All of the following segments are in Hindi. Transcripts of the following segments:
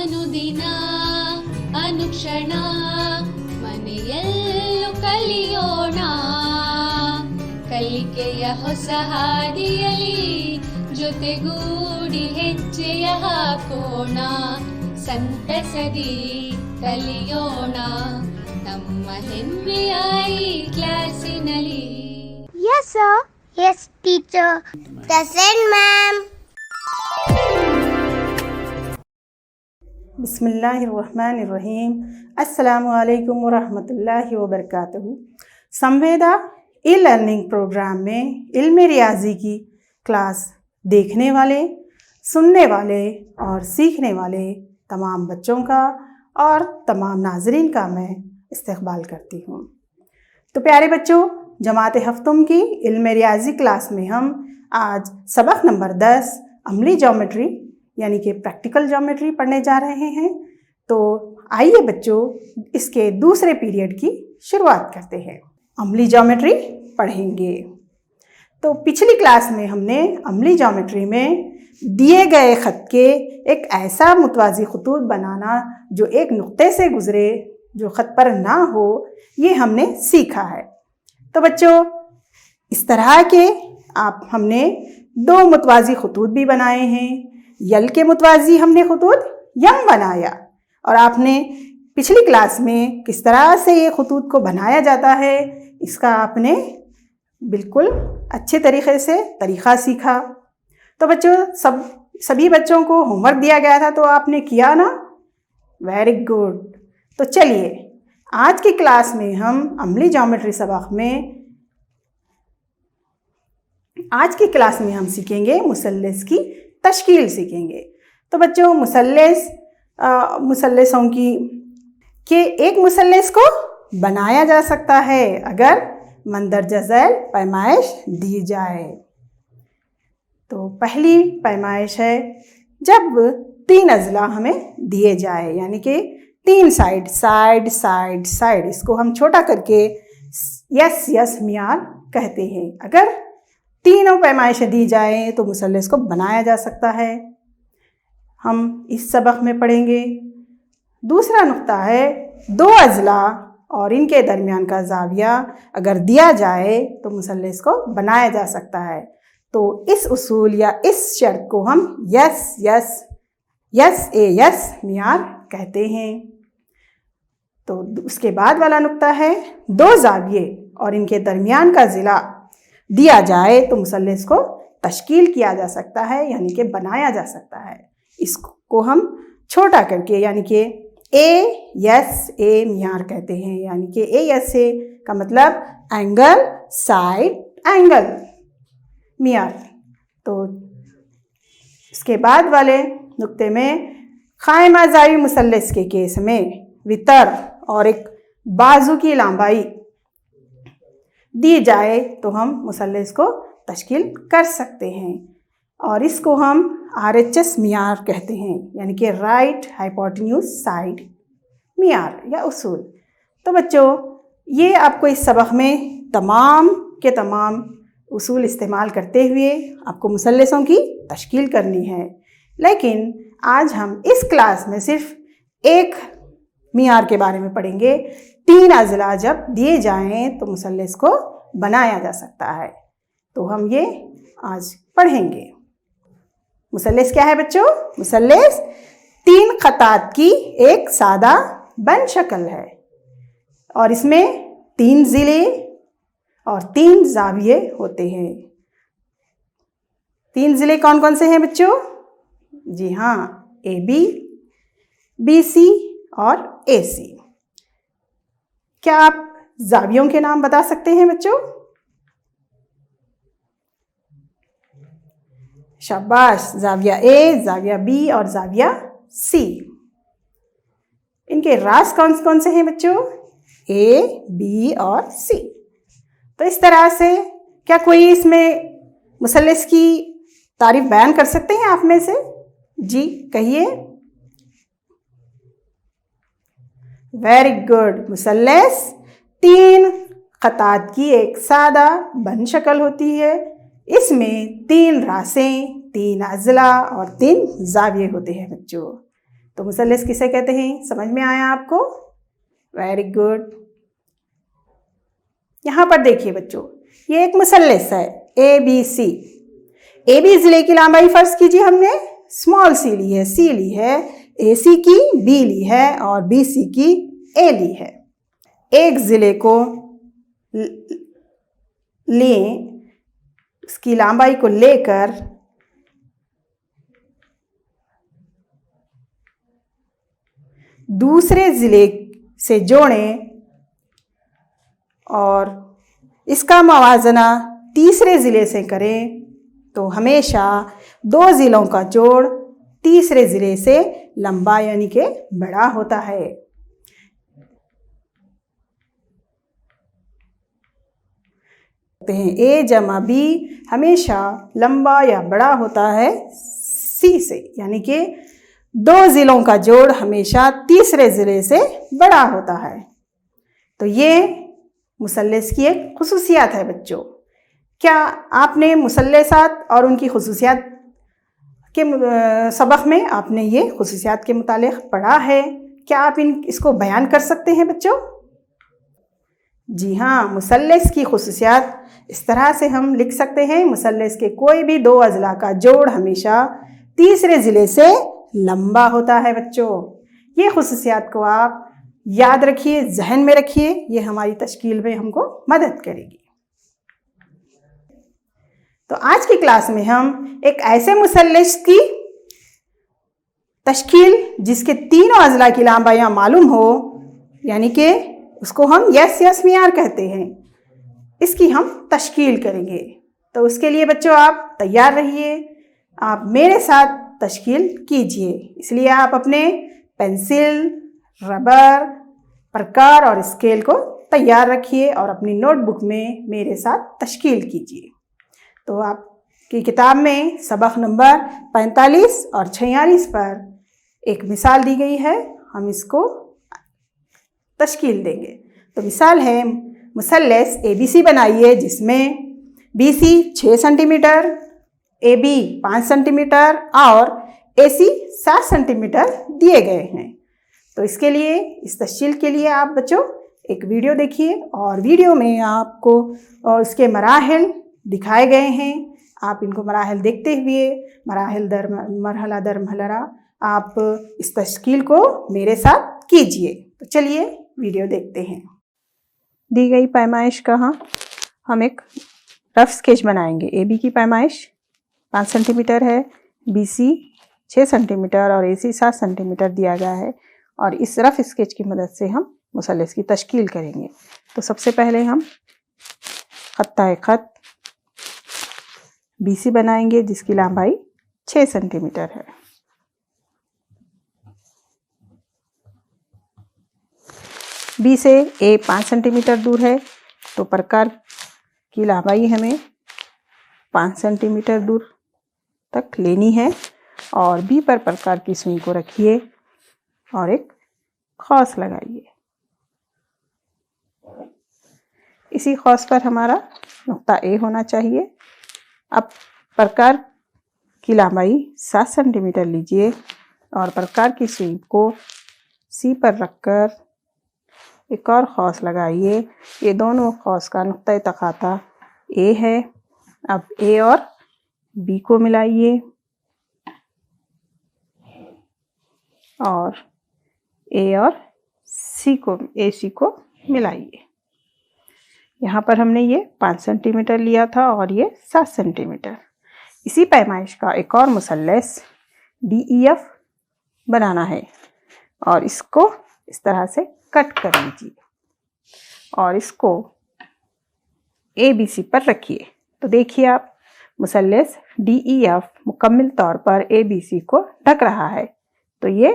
ಅನುದಿನ ಅನುಕ್ಷಣ ಮನೆಯಲ್ಲೂ ಕಲಿಯೋಣ ಕಲಿಕೆಯ ಹೊಸ ಹಾದಿಯಲಿ ಜೊತೆಗೂಡಿ ಹೆಜ್ಜೆಯ ಹಾಕೋಣ ಸಂತಸದಿ ಕಲಿಯೋಣ ನಮ್ಮ ಹೆಮ್ಮೆಯ ಈ ಕ್ಲಾಸಿನಲ್ಲಿ. Yes, sir. Yes, teacher. Present, ma'am. बिस्मिल्लाहिर्रहमानिर्रहीम. अस्सलामुअलैकुम वरहमतुल्लाहि वबरकातुहू. संवेदा ई लर्निंग प्रोग्राम में इल्म रियाजी की क्लास देखने वाले, सुनने वाले और सीखने वाले तमाम बच्चों का और तमाम नाज़रीन का मैं इस्तक़बाल करती हूँ. तो प्यारे बच्चों, जमात हफ्तुम की इल्म रियाजी क्लास में हम आज सबक नंबर 10 अमली ज्योमेट्री यानी कि प्रैक्टिकल ज्योमेट्री पढ़ने जा रहे हैं. तो आइए बच्चों, इसके दूसरे पीरियड की शुरुआत करते हैं. अमली ज्योमेट्री पढ़ेंगे. तो पिछली क्लास में हमने अमली ज्योमेट्री में दिए गए ख़त के एक ऐसा मुतवाज़ी ख़ुतूत बनाना जो एक नुक्ते से गुज़रे, जो ख़त पर ना हो, ये हमने सीखा है. तो बच्चों, इस तरह के हमने 2 मुतवाज़ी ख़ुतूत भी बनाए हैं. यल के मुतवाज़ी हमने ख़ुतूत यम बनाया और आपने पिछली क्लास में किस तरह से ये ख़ुतूत को बनाया जाता है इसका आपने बिल्कुल अच्छे तरीक़े से तरीक़ा सीखा. तो बच्चों, सभी बच्चों को होमवर्क दिया गया था, तो आपने किया ना? Very good. तो चलिए, आज की क्लास में हम अमली ज्योमेट्री सबक में आज की क्लास में हम सीखेंगे मुसल्लस की तश्कील सीखेंगे. तो बच्चों, मुसल्लसों की कि एक मुसल्लस को बनाया जा सकता है अगर मंदरजा झैल पैमाइश दी जाए. तो पहली पैमाइश है जब 3 अज़ला हमें दिए जाए, यानी कि 3 साइड साइड साइड साइड, इसको हम छोटा करके यस मियार कहते हैं. अगर तीनों पैमाइशें दी जाएं तो मुसल्लस को बनाया जा सकता है. हम इस सबक में पढ़ेंगे. दूसरा नुक्ता है 2 अज़ला और इनके दरमियान का ज़ाविया अगर दिया जाए तो मुसल्लस को बनाया जा सकता है. तो इस उसूल या इस शर्त को हम यस मियार कहते हैं. तो उसके बाद वाला नुक्ता है 2 ज़ाविये और इनके दरमियान का ज़िला दिया जाए तो मुसल्लस को तश्कील किया जा सकता है, यानी कि बनाया जा सकता है. इसको हम छोटा करके यानी कि ए मियार कहते हैं, यानी कि ए का मतलब एंगल, साइड, एंगल, मियार. तो इसके बाद वाले नुक्ते में क़ाइमा ज़ावी मुसल्लस के केस में वितर और एक बाजू की लंबाई दी जाए तो हम मुसल्लस को तश्कील कर सकते हैं और इसको हम RHS मियार कहते हैं, यानी कि राइट हाइपोटेन्यूज साइड मियार या उसूल. तो बच्चों, ये आपको इस सबक में तमाम के तमाम उसूल इस्तेमाल करते हुए आपको मुसल्लसों की तश्कील करनी है. लेकिन आज हम इस क्लास में सिर्फ एक मियार के बारे में पढ़ेंगे. 3 अज़ला जब दिए जाएं तो मुसल्लस को बनाया जा सकता है. तो हम ये आज पढ़ेंगे. मुसल्लस क्या है बच्चों? मुसल्लस 3 ख़तात की एक सादा बन शक्ल है और इसमें 3 ज़िले और 3 ज़ाविये होते हैं. 3 ज़िले कौन कौन से हैं बच्चों? जी हाँ, AB, BC और AC. क्या आप ज़ावियों के नाम बता सकते हैं बच्चों? शाबाश. ज़ाविया A, ज़ाविया B और ज़ाविया C. इनके रास कौन कौन से हैं बच्चों? A, B और C. तो इस तरह से क्या कोई इसमें मुसल्लस की तारीफ बयान कर सकते हैं आप में से? जी कहिए. Very good. मुसल्लस 3 ख़तात की एक सादा बन शक्ल होती है. इसमें 3 रासें, 3 अज़ला और 3 ज़ाविये होते हैं बच्चों. तो मुसल्लस किसे कहते हैं, समझ में आया आपको? Very good. यहाँ पर देखिए बच्चों, ये एक मुसल्लस है ABC। AB जिले की लंबाई फर्ज कीजिए हमने स्मॉल सी ली है, C ली है, AC की B ली है और BC की A ली है। एक जिले को लें, उसकी लंबाई को लेकर दूसरे जिले से जोड़ें और इसका मवाजना तीसरे ज़िले से करें तो हमेशा 2 ज़िलों का जोड़ तीसरे ज़िले से लंबा यानी कि बड़ा होता है। A जमा B हमेशा लंबा या बड़ा होता है C से, यानी कि 2 ज़िलों का जोड़ हमेशा तीसरे ज़िले से बड़ा होता है। तो ये मुसल्लस की एक खुसूसियात है बच्चों। क्या आपने मुसल्लसात और उनकी खुसूसियात के सबक में आपने ये खुसूसियात के मुतालिक पढ़ा है? क्या आप इसको बयान कर सकते हैं बच्चों? जी हाँ, मुसल्लस की खुसूसियात इस तरह से हम लिख सकते हैं, मुसल्लस के कोई भी 2 अज़ला का जोड़ हमेशा तीसरे ज़िले से लंबा होता है बच्चों। ये खुसूसियात को आप याद रखिए, जहन में रखिए, ये हमारी तश्कील में हमको मदद करेगी। तो आज की क्लास में हम एक ऐसे मुसल्लस की तश्कील जिसके तीनों अज़ला की लंबाइयाँ मालूम हो, यानी कि उसको हम यस मियार कहते हैं, इसकी हम तश्कील करेंगे। तो उसके लिए बच्चों आप तैयार रहिए, आप मेरे साथ तश्कील कीजिए। इसलिए आप अपने पेंसिल, रबर, प्रकार और स्केल को तैयार रखिए और अपनी नोटबुक में मेरे साथ तश्कील कीजिए। तो आपकी किताब में सबक नंबर 45 और 46 पर एक मिसाल दी गई है, हम इसको तश्कील देंगे। तो मिसाल है, मुसल्लस ABC बनाइए जिसमें BC 6 सेंटीमीटर, AB 5 सेंटीमीटर और AC 7 सेंटीमीटर दिए गए हैं। तो इसके लिए, इस तश्कील के लिए आप बच्चों एक वीडियो देखिए और वीडियो में आपको इसके मराहिल दिखाए गए हैं। आप इनको मराहिल देखते हुए मरहला दर मरहला आप इस तश्कील को मेरे साथ कीजिए। तो चलिए वीडियो देखते हैं। दी गई पैमाइश का हम एक रफ स्केच बनाएंगे। AB की पैमाइश 5 सेंटीमीटर है, BC 6 सेंटीमीटर और AC 7 सेंटीमीटर दिया गया है और इस रफ स्केच की मदद से हम मुसल्लस की तश्कील करेंगे। तो सबसे पहले हम खत BC बनाएंगे जिसकी लंबाई 6 सेंटीमीटर है। B से A 5 सेंटीमीटर दूर है, तो प्रकार की लंबाई हमें 5 सेंटीमीटर दूर तक लेनी है और B पर प्रकार की सुई को रखिए और एक खौस लगाइए। इसी खौस पर हमारा नुक्ता A होना चाहिए। अब प्रकार की लंबाई 7 सेंटीमीटर लीजिए और प्रकार की सुई को C पर रखकर एक और खौस लगाइए। ये दोनों खौस का नुक्ता तकाता A है। अब A और B को मिलाइए और A और AC को मिलाइए। यहाँ पर हमने ये 5 सेंटीमीटर लिया था और ये 7 सेंटीमीटर। इसी पैमाइश का एक और मुसल्लस DEF बनाना है और इसको इस तरह से कट कर लीजिए और इसको ABC पर रखिए। तो देखिए आप, मुसल्लस DEF मुकम्मल तौर पर ABC को ढक रहा है। तो ये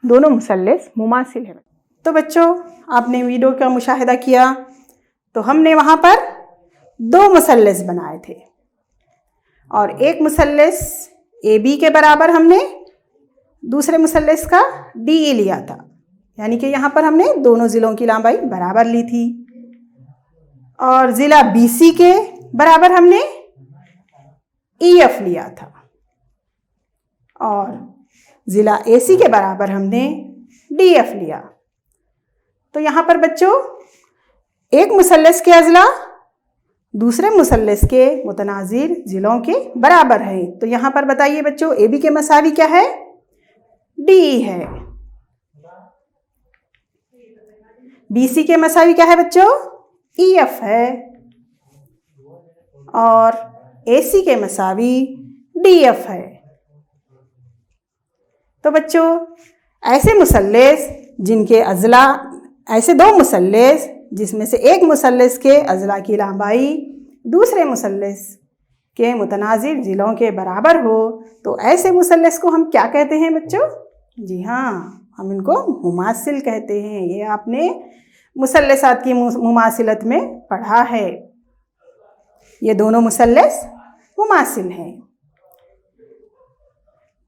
दोनों मुसल्लस मुमासिल हैं। तो बच्चों, आपने वीडियो का मुशाहिदा किया, तो हमने वहाँ पर 2 मुसल्लस बनाए थे और एक मुसल्लस AB के बराबर हमने दूसरे मुसल्लस का DE लिया था, यानी कि यहाँ पर हमने दोनों ज़िलों की लंबाई बराबर ली थी और ज़िला BC के बराबर हमने EF लिया था और ज़िला AC के बराबर हमने DF लिया। तो यहाँ पर बच्चों एक मुसल्लस के अज़ला दूसरे मुसल्लस के मुतनाज़िर ज़िलों के बराबर है। तो यहाँ पर बताइए बच्चों AB के मसावी क्या है? DE है। BC के मसावी क्या है बच्चों? EF है। और AC के मसावी DF है। तो बच्चों ऐसे मुसल्लस जिनके अज़ला, ऐसे दो मुसल्लस जिसमें से एक मुसल्लस के अज़ला की लंबाई दूसरे मुसल्लस के मुतनाज़िर ज़िलों के बराबर हो, तो ऐसे मुसल्लस को हम क्या कहते हैं बच्चों? जी हाँ, हम इनको मुमासिल कहते हैं। ये आपने मुसल्लसात की मुमासिलत में पढ़ा है। ये दोनों मुसल्लस मुमासिल हैं।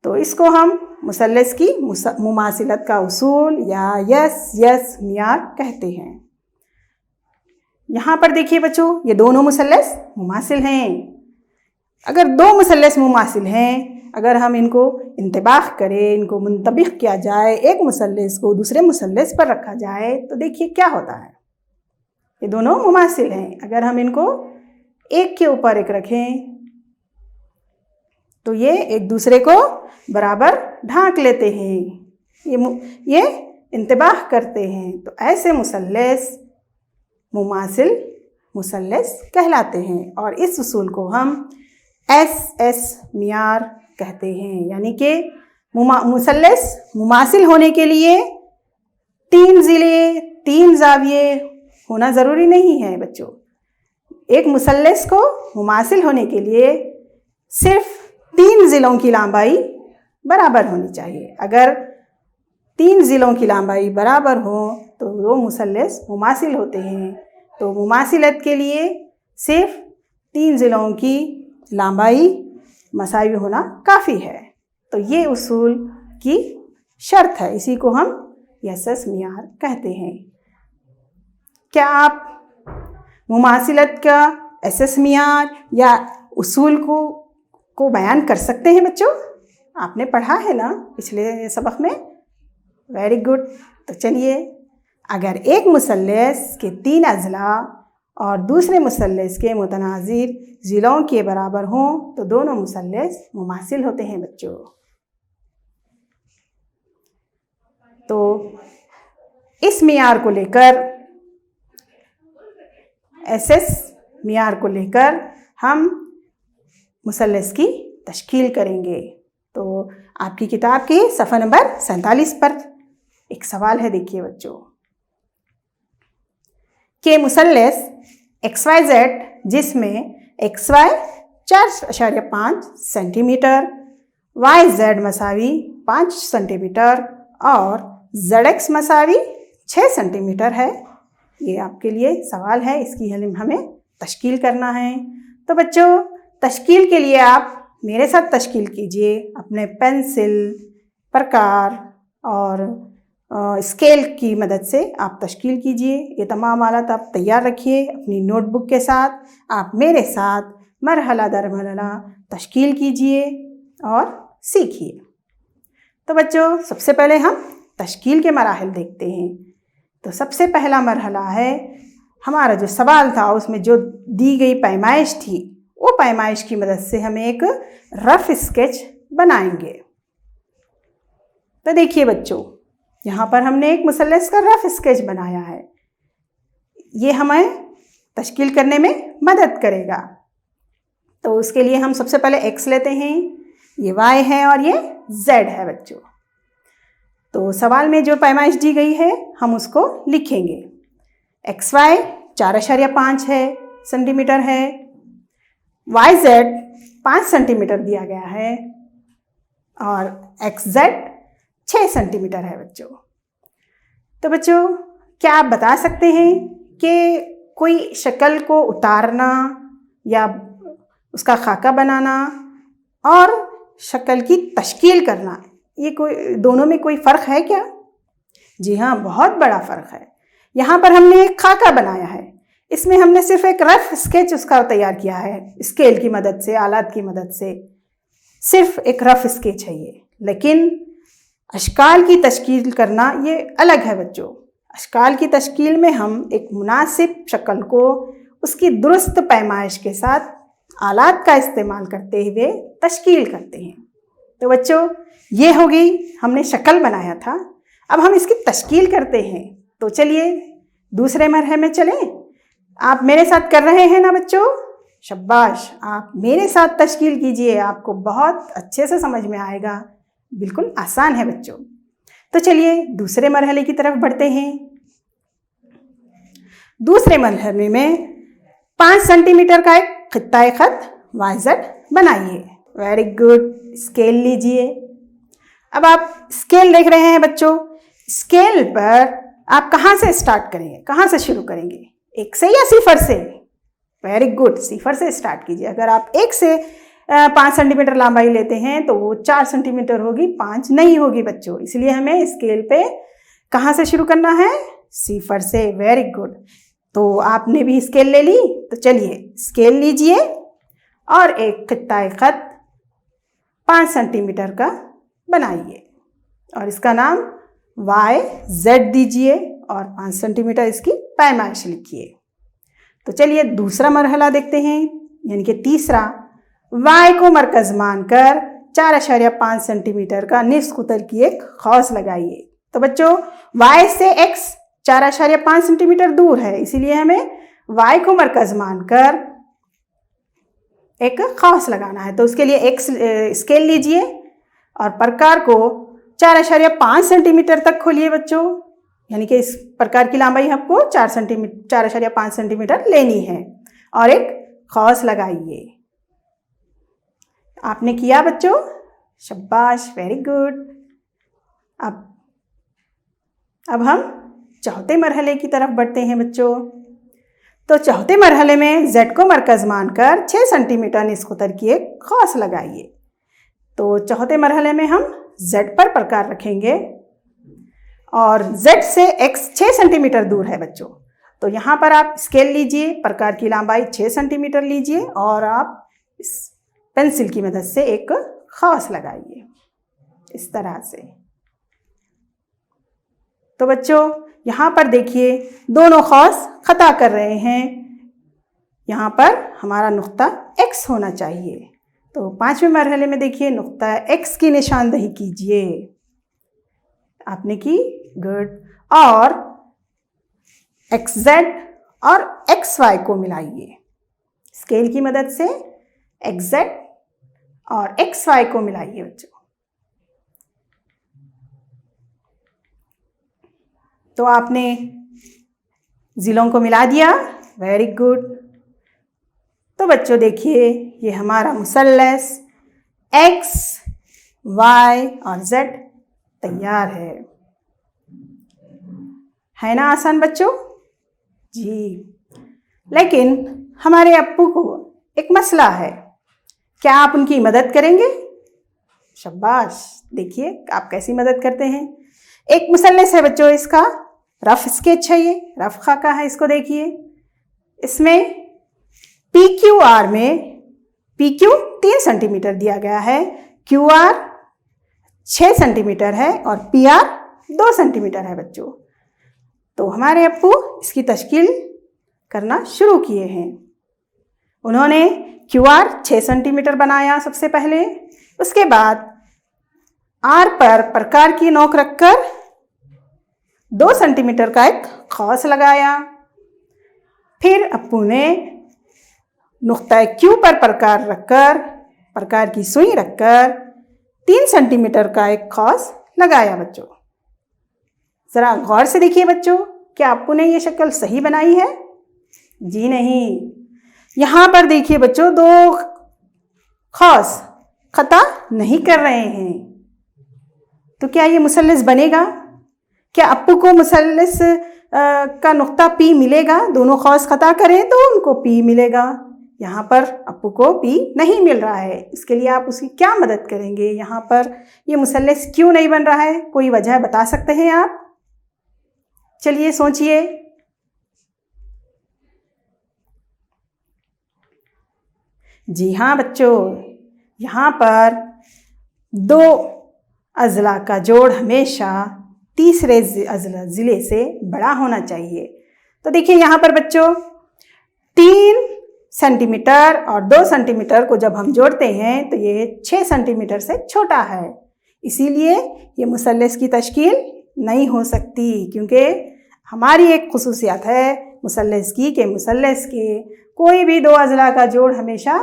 तो इसको हम मुसल्लस की मुमासिलत का उसूल या यस मियार कहते हैं। यहाँ पर देखिए बच्चों, ये दोनों मुसल्लस मुमासिल हैं। अगर दो मुसल्लस मुमासिल हैं, अगर हम इनको इंतबाह करें, इनको मुंतबिक किया जाए, एक मुसल्लस को दूसरे मुसल्लस पर रखा जाए, तो देखिए क्या होता है। ये दोनों मुमासिल हैं। अगर हम इनको एक के ऊपर एक रखें तो ये एक दूसरे को बराबर ढांक लेते हैं, ये इंतबाह करते हैं। तो ऐसे मुसल्लस मुमासिल मुसल्लस कहलाते हैं। और इस उसूल को हम SS मियार कहते हैं। यानी कि मुसल्लस मुमासिल होने के लिए 3 ज़िले 3 ज़ाविये होना ज़रूरी नहीं है बच्चों। एक मुसल्लस को मुमासिल होने के लिए सिर्फ 3 ज़िलों की लंबाई बराबर होनी चाहिए। अगर 3 ज़िलों की लंबाई बराबर हो तो वो मुसल्लस मुमासिल होते हैं। तो मुमासिलत के लिए सिर्फ 3 ज़िलों की लंबाई मसावी होना काफ़ी है। तो ये उसूल की शर्त है, इसी को हम SS मियार कहते हैं। क्या आप मुमासिलत का SS मियार या उसूल को बयान कर सकते हैं बच्चों? आपने पढ़ा है ना पिछले सबक में? Very good. तो चलिए, अगर एक मुसल्लस के 3 अज़ला और दूसरे मुसल्लस के मुतनाज़िर ज़िलों के बराबर हों तो दोनों मुसल्लस मुमासिल होते हैं बच्चों। तो इस मियार को लेकर, SS मियार को लेकर हम मुसल्लस की तश्कील करेंगे। तो आपकी किताब के सफ़ा नंबर 47 पर एक सवाल है, देखिए बच्चों कि मुसल्लस XYZ जिसमें XY 4.5 सेंटीमीटर, YZ मसावी 5 सेंटीमीटर और ZX मसावी 6 सेंटीमीटर है। ये आपके लिए सवाल है, इसकी हमें तश्कील करना है। तो बच्चों तश्कील के लिए आप मेरे साथ तश्कील कीजिए। अपने पेंसिल, प्रकार और स्केल की मदद से आप तश्कील कीजिए। ये तमाम आलात आप तैयार रखिए अपनी नोटबुक के साथ। आप मेरे साथ मरहला दर मरहला तश्कील कीजिए और सीखिए। तो बच्चों सबसे पहले हम तश्कील के मराहिल देखते हैं। तो सबसे पहला मरहला है, हमारा जो सवाल था उसमें जो दी गई पैमाइश थी, वो पैमाइश की मदद से हम एक रफ़ स्केच बनाएंगे। तो देखिए बच्चों, यहाँ पर हमने एक मुसल्लस का रफ़ स्केच बनाया है। ये हमें तश्कील करने में मदद करेगा। तो उसके लिए हम सबसे पहले X लेते हैं, ये Y है और ये Z है बच्चों। तो सवाल में जो पैमाइश दी गई है हम उसको लिखेंगे। XY 4.5 सेंटीमीटर है, YZ 5 सेंटीमीटर दिया गया है और XZ 6 सेंटीमीटर है बच्चों। तो बच्चों क्या आप बता सकते हैं कि कोई शक्ल को उतारना या उसका खाका बनाना और शक्ल की तश्कील करना, ये कोई दोनों में कोई फ़र्क है क्या? जी हाँ, बहुत बड़ा फ़र्क है। यहाँ पर हमने एक खाका बनाया है, इसमें हमने सिर्फ एक रफ़ स्केच उसका तैयार किया है स्केल की मदद से, आलात की मदद से, सिर्फ एक रफ़ स्केच है ये। लेकिन अशकाल की तश्कील करना ये अलग है बच्चों। अशकाल की तश्कील में हम एक मुनासिब शक्ल को उसकी दुरुस्त पैमाइश के साथ आलात का इस्तेमाल करते हुए तश्कील करते हैं। तो बच्चों ये हो गई, हमने शक्ल बनाया था, अब हम इसकी तश्कील करते हैं। तो चलिए दूसरे मरहले में चलें। आप मेरे साथ कर रहे हैं ना बच्चों? शाबाश, आप मेरे साथ तश्कील कीजिए, आपको बहुत अच्छे से समझ में आएगा। बिल्कुल आसान है बच्चों। तो चलिए दूसरे मरहले की तरफ बढ़ते हैं। दूसरे मरहले में 5 सेंटीमीटर का एक खित्ता खत YZ बनाइए। वेरी गुड, स्केल लीजिए। अब आप स्केल देख रहे हैं बच्चों। स्केल पर आप कहाँ से स्टार्ट करेंगे, कहाँ से शुरू करेंगे? 1 से या 0 से? वेरी गुड, 0 से स्टार्ट कीजिए। अगर आप 1 से 5 सेंटीमीटर लंबाई लेते हैं तो वो 4 सेंटीमीटर होगी, 5 नहीं होगी बच्चों। इसलिए हमें स्केल पे कहाँ से शुरू करना है? 0 से। Very good. तो आपने भी स्केल ले ली, तो चलिए स्केल लीजिए और एक खित्ता खत 5 सेंटीमीटर का बनाइए और इसका नाम YZ दीजिए और 5 सेंटीमीटर इसकी पैमाइश लिखिए। तो चलिए दूसरा मरहला देखते हैं, यानी कि तीसरा। Y को मरकज़ मानकर 4.5 सेंटीमीटर का निस्फ कुतर की एक खौस लगाइए। तो बच्चों Y से X 4.5 सेंटीमीटर दूर है, इसीलिए हमें Y को मरकज़ मानकर एक खौस लगाना है। तो उसके लिए एक स्केल लीजिए और प्रकार को 4.5 सेंटीमीटर तक खोलिए बच्चों, यानी कि इस प्रकार की लंबाई आपको 4.5 सेंटीमीटर लेनी है और एक खौस लगाइए। आपने किया बच्चों? शाबाश, वेरी गुड। अब हम चौथे मरहले की तरफ बढ़ते हैं बच्चों। तो चौथे मरहले में Z को मरकज़ मानकर 6 सेंटीमीटर निस्फ कुतर की एक खौस लगाइए। तो चौथे मरहले में हम Z पर प्रकार रखेंगे और Z से X 6 सेंटीमीटर दूर है बच्चों। तो यहाँ पर आप स्केल लीजिए, प्रकार की लंबाई 6 सेंटीमीटर लीजिए और आप इस पेंसिल की मदद से एक खौस लगाइए इस तरह से। तो बच्चों यहाँ पर देखिए दोनों खौस खता कर रहे हैं। यहाँ पर हमारा नुक्ता X होना चाहिए। तो 5वें मरहले में देखिए नुक्ता X की निशानदही कीजिए। आपने की, गुड। और XZ और XY को मिलाइए। स्केल की मदद से XZ और XY को मिलाइए बच्चों। तो आपने ज़िलों को मिला दिया, वेरी गुड। तो बच्चों देखिए ये हमारा मुसल्लस X, Y और Z तैयार है ना आसान बच्चों? जी। लेकिन हमारे अप्पू को एक मसला है, क्या आप उनकी मदद करेंगे? शाबाश, देखिए आप कैसी मदद करते हैं। एक मुसल्लस है बच्चों, इसका रफ स्केच है, ये रफ खाका है। इसको देखिए, इसमें PQR में PQ 3 सेंटीमीटर दिया गया है, QR 6 सेंटीमीटर है और PR 2 सेंटीमीटर है बच्चों। तो हमारे अप्पू इसकी तश्कील करना शुरू किए हैं। उन्होंने QR 6 सेंटीमीटर बनाया सबसे पहले, उसके बाद R पर प्रकार की नोक रखकर 2 सेंटीमीटर का एक खौस लगाया। फिर अप्पू ने नुक्ता Q पर प्रकार रखकर, प्रकार की सुई रखकर 3 सेंटीमीटर का एक खौस लगाया बच्चों। ज़रा गौर से देखिए बच्चों, क्या अप्पू ने ये शक्ल सही बनाई है? जी नहीं। यहाँ पर देखिए बच्चों, 2 खौस खता नहीं कर रहे हैं। तो क्या ये मुसल्लस बनेगा? क्या अप्पू को मुसल्लस का नुक्ता P मिलेगा? दोनों खौस खता करें तो उनको P मिलेगा। यहाँ पर अप्पू को P नहीं मिल रहा है। इसके लिए आप उसकी क्या मदद करेंगे? यहाँ पर ये मुसल्लस क्यों नहीं बन रहा है? कोई वजह बता सकते हैं आप? चलिए सोचिए। जी हाँ बच्चों, यहाँ पर 2 अज़ला का जोड़ हमेशा तीसरे ज़िले से बड़ा होना चाहिए। तो देखिए यहाँ पर बच्चों 3 सेंटीमीटर और 2 सेंटीमीटर को जब हम जोड़ते हैं तो ये 6 सेंटीमीटर से छोटा है, इसीलिए ये मुसल्लस की तश्कील नहीं हो सकती। क्योंकि हमारी एक खुसूसियत है मुसल्लस की कि मुसल्लस के कोई भी 2 अज़ला का जोड़ हमेशा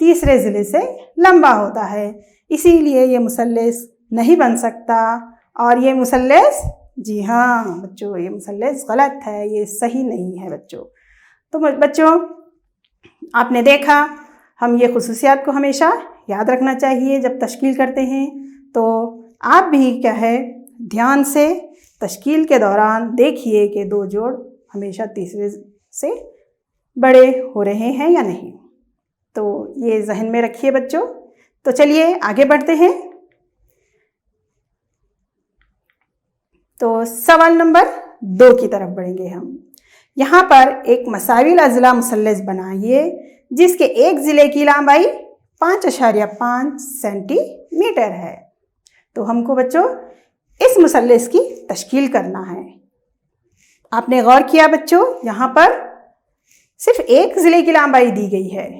तीसरे ज़िले से लंबा होता है, इसीलिए ये मुसल्लस नहीं बन सकता। और ये मुसल्लस, जी हाँ बच्चों, ये मुसल्लस गलत है, ये सही नहीं है बच्चों। तो बच्चों आपने देखा, हम ये खुसूसियात को हमेशा याद रखना चाहिए जब तश्कील करते हैं। तो आप भी क्या है ध्यान से तश्कील के दौरान देखिए कि 2 जोड़ हमेशा तीसरे से बड़े हो रहे हैं या नहीं। तो ये जहन में रखिए बच्चों। तो चलिए आगे बढ़ते हैं। तो सवाल नंबर 2 की तरफ बढ़ेंगे हम। यहाँ पर एक मसाविल अज़ला मुसल्लस बनाइए जिसके एक ज़िले की लंबाई 5.5 सेंटीमीटर है। तो हमको बच्चों इस मुसल्लस की तश्कील करना है। आपने गौर किया बच्चों, यहाँ पर सिर्फ एक ज़िले की लंबाई दी गई है।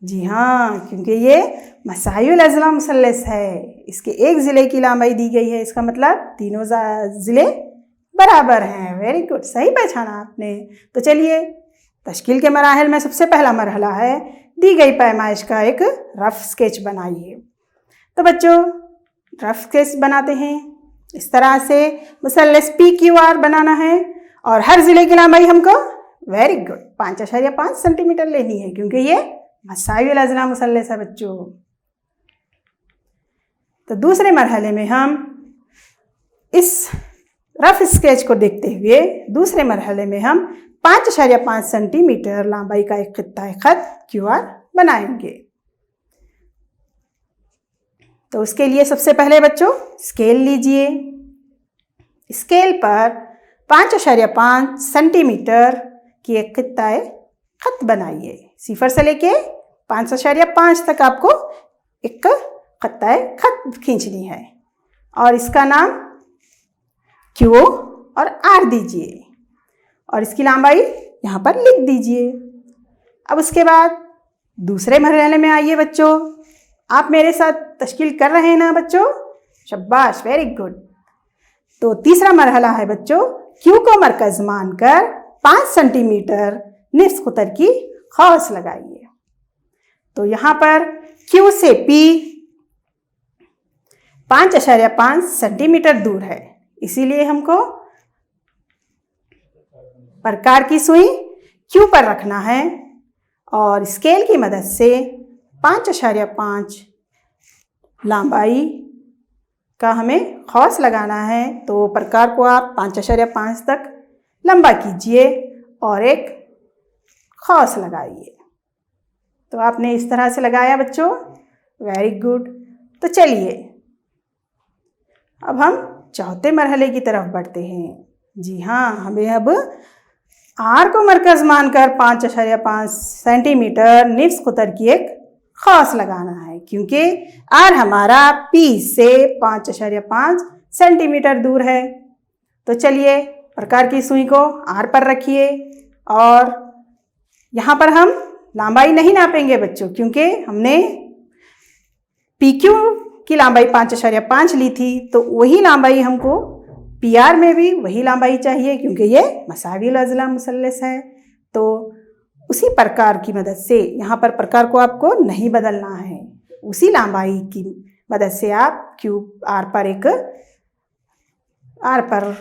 जी हाँ, क्योंकि ये मसाविल अज़ला मुसल्लस है, इसके एक ज़िले की लंबाई दी गई है, इसका मतलब तीनों ज़िले बराबर हैं। वेरी गुड, सही पहचाना आपने। तो चलिए तश्कील के मराहिल में सबसे पहला मरहला है दी गई पैमाइश का एक रफ़ स्केच बनाइए। तो बच्चों रफ़ स्केच बनाते हैं। इस तरह से मुसल्लस PQR बनाना है और हर ज़िले की लंबाई हमको वेरी गुड 5.5 सेंटीमीटर लेनी है, क्योंकि ये मसाविल अज़ला मुसल्लस है बच्चों। तो दूसरे मरहले में हम इस रफ़ स्केच को देखते हुए दूसरे मरहले में हम 5.5 सेंटीमीटर लंबाई का एक खत QR बनाएंगे। तो उसके लिए सबसे पहले बच्चों स्केल लीजिए। स्केल पर 5.5 सेंटीमीटर की एक खत बनाइए। 0 से लेके 5.5 तक आपको एक खत खींचनी है और इसका नाम Q और R दीजिए और इसकी लंबाई यहाँ पर लिख दीजिए। अब उसके बाद दूसरे मरहले में आइए बच्चों। आप मेरे साथ तश्कील कर रहे हैं ना बच्चों? शाबाश, वेरी गुड। तो तीसरा मरहला है बच्चों Q को मरकज़ मानकर 5 सेंटीमीटर निस्फ़ क़ुतर की खौस लगाइए। तो यहाँ पर Q से P 5.5 सेंटीमीटर दूर है, इसीलिए हमको प्रकार की सुई Q पर रखना है और स्केल की मदद से 5.5 लंबाई का हमें खौस लगाना है। तो प्रकार को आप 5.5 तक लंबा कीजिए और एक खौस लगाइए। तो आपने इस तरह से लगाया बच्चों, वेरी गुड। तो चलिए अब हम चौथे मरहले की तरफ बढ़ते हैं। जी हाँ, हमें अब R को मरकज़ मानकर 5.5 सेंटीमीटर निस्फ़ क़ुतर की एक खौस लगाना है, क्योंकि R हमारा P से 5.5 सेंटीमीटर दूर है। तो चलिए प्रकार की सुई को R पर रखिए और यहाँ पर हम लंबाई नहीं नापेंगे बच्चों, क्योंकि हमने PQ की लंबाई 5.5 ली थी, तो वही लंबाई हमको PR में भी वही लंबाई चाहिए, क्योंकि ये मसाविल अज़ला मुसल्लस है। तो उसी प्रकार की मदद से यहाँ पर प्रकार को आपको नहीं बदलना है, उसी लंबाई की मदद से आप QR पर एक R पर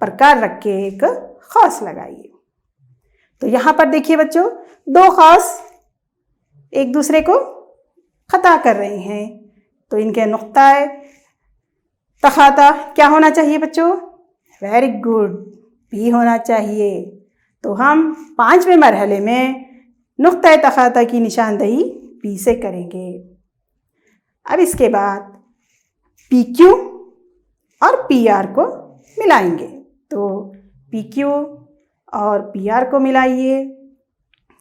प्रकार रख के एक खौस लगाइए। तो यहाँ पर देखिए बच्चों 2 खौस एक दूसरे को खता कर रहे हैं, तो इनके नुक्ता तखाता क्या होना चाहिए बच्चों? वेरी गुड, P होना चाहिए। तो हम 5वें मरहले में नुक्ता तखाता की निशानदही P से करेंगे। अब इसके बाद PQ और PR को मिलाएंगे। तो PQ और PR को मिलाइए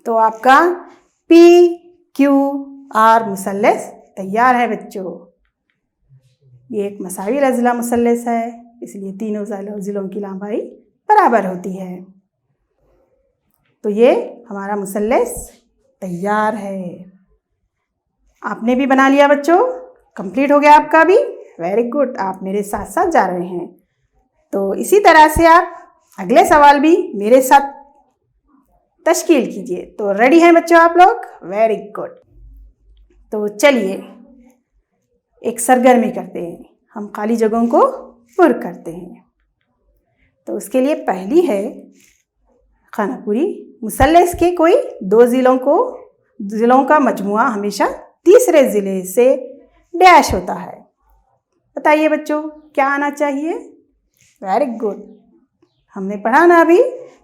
तो आपका PQR मुसल्लस तैयार है बच्चों। ये एक मसावी ज़िला मुसल्लस है, इसलिए तीनों ज़िलों की लंबाई बराबर होती है। तो ये हमारा मुसल्लस तैयार है। आपने भी बना लिया बच्चों, कंप्लीट हो गया आपका भी। वेरी गुड, आप मेरे साथ साथ जा रहे हैं। तो इसी तरह से आप अगले सवाल भी मेरे साथ तश्कील कीजिए। तो रेडी हैं बच्चों आप लोग? Very good. तो चलिए एक सरगर्मी करते हैं, हम खाली जगहों को पुर करते हैं। तो उसके लिए पहली है खानापुरी। मुसल्लस के कोई दो ज़िलों का मजमुआ हमेशा तीसरे ज़िले से डैश होता है। बताइए बच्चों क्या आना चाहिए? वेरी गुड, हमने पढ़ा ना अभी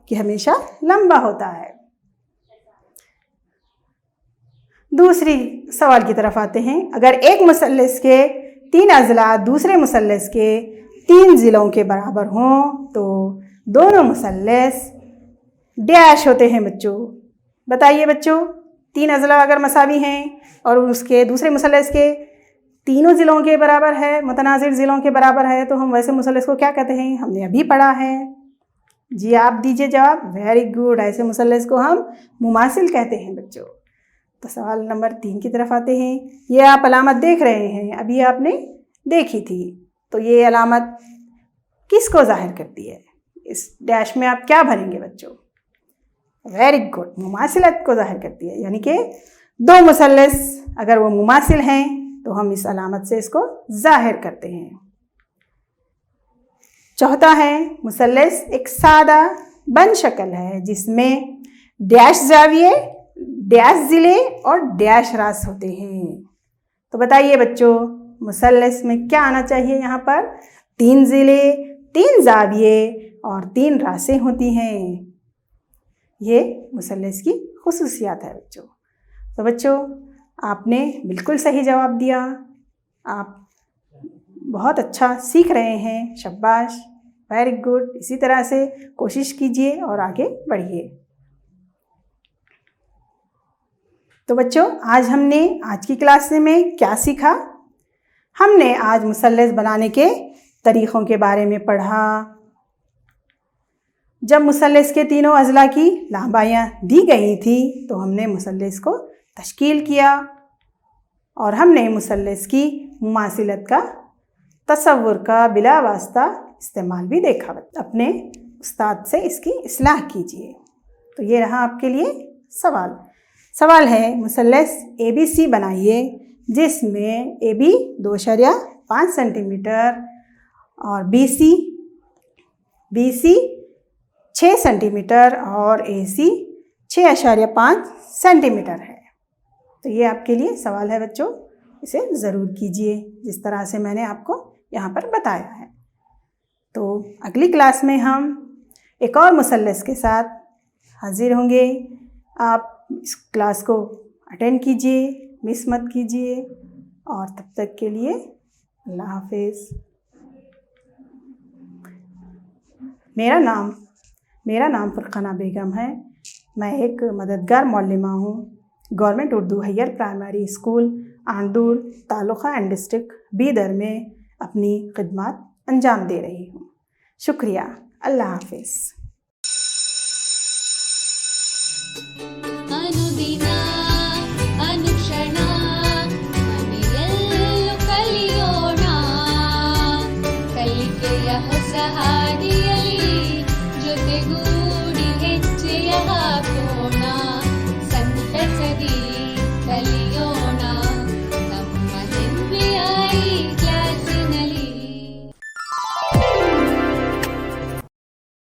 कि हमेशा लंबा होता है। दूसरी सवाल की तरफ आते हैं। अगर एक मुसल्लस के 3 अज़ला दूसरे मुसल्लस के 3 ज़िलों के बराबर हों तो दोनों मुसल्लस डैश होते हैं बच्चों। बताइए बच्चों, 3 अज़ला अगर मसावी हैं और उसके दूसरे मुसल्लस के तीनों ज़िलों के बराबर है, मुतनाज़िर ज़िलों के बराबर है, तो हम वैसे मुसल्लस को क्या कहते हैं? हमने अभी पढ़ा है। जी आप दीजिए जवाब। वेरी गुड, ऐसे मुसल्लस को हम मुमासिल कहते हैं बच्चों। तो सवाल नंबर 3 की तरफ आते हैं। ये आप अलामत देख रहे हैं, अभी आपने देखी थी। तो ये अलामत किसको ज़ाहिर करती है? इस डैश में आप क्या भरेंगे बच्चों? वेरी गुड, मुमासिलत को ज़ाहिर करती है। यानी कि दो मुसल्लस अगर वो मुमासिल हैं तो हम इस अलामत से इसको ज़ाहिर करते हैं। चौथा है, मुसल्लस एक सादा बन शक्ल है जिसमें डैश ज़ाविये, डैश ज़िले और डैश रास होते हैं। तो बताइए बच्चों, मुसल्लस में क्या आना चाहिए? यहाँ पर 3 ज़िले, 3 ज़ाविये और 3 रासें होती हैं। ये मुसल्लस की खुसूसियात है बच्चों। तो बच्चों आपने बिल्कुल सही जवाब दिया। आप बहुत अच्छा सीख रहे हैं, शाबाश, वेरी गुड। इसी तरह से कोशिश कीजिए और आगे बढ़िए। तो बच्चों आज हमने आज की क्लास में क्या सीखा? हमने आज मुसल्लस बनाने के तरीक़ों के बारे में पढ़ा। जब मुसल्लस के तीनों अज़ला की लंबाइयाँ दी गई थी तो हमने मुसल्लस को तश्कील किया और हमने मुसल्लस की मुमासिलत का तसव्वुर का बिला वास्ता इस्तेमाल भी देखा। अपने उस्ताद से इसकी इस्लाह कीजिए। तो ये रहा आपके लिए सवाल है, मुसल्लस ABC बनाइए जिसमें AB 2.5 सेंटीमीटर और BC 6 सेंटीमीटर और AC 6.5 सेंटीमीटर है। तो ये आपके लिए सवाल है बच्चों, इसे ज़रूर कीजिए जिस तरह से मैंने आपको यहाँ पर बताया है। तो अगली क्लास में हम एक और मुसल्लस के साथ हाजिर होंगे। आप इस क्लास को अटेंड कीजिए, मिस मत कीजिए। और तब तक के लिए अल्लाह हाफिज़। मेरा नाम फरखाना बेगम है। मैं एक मददगार मौल्लिमा हूँ। Government Urdu higher primary school Andur taluka and district Bidar में अपनी खिदमत अंजाम दे रही हूँ। शुक्रिया। अल्लाह हाफिज़।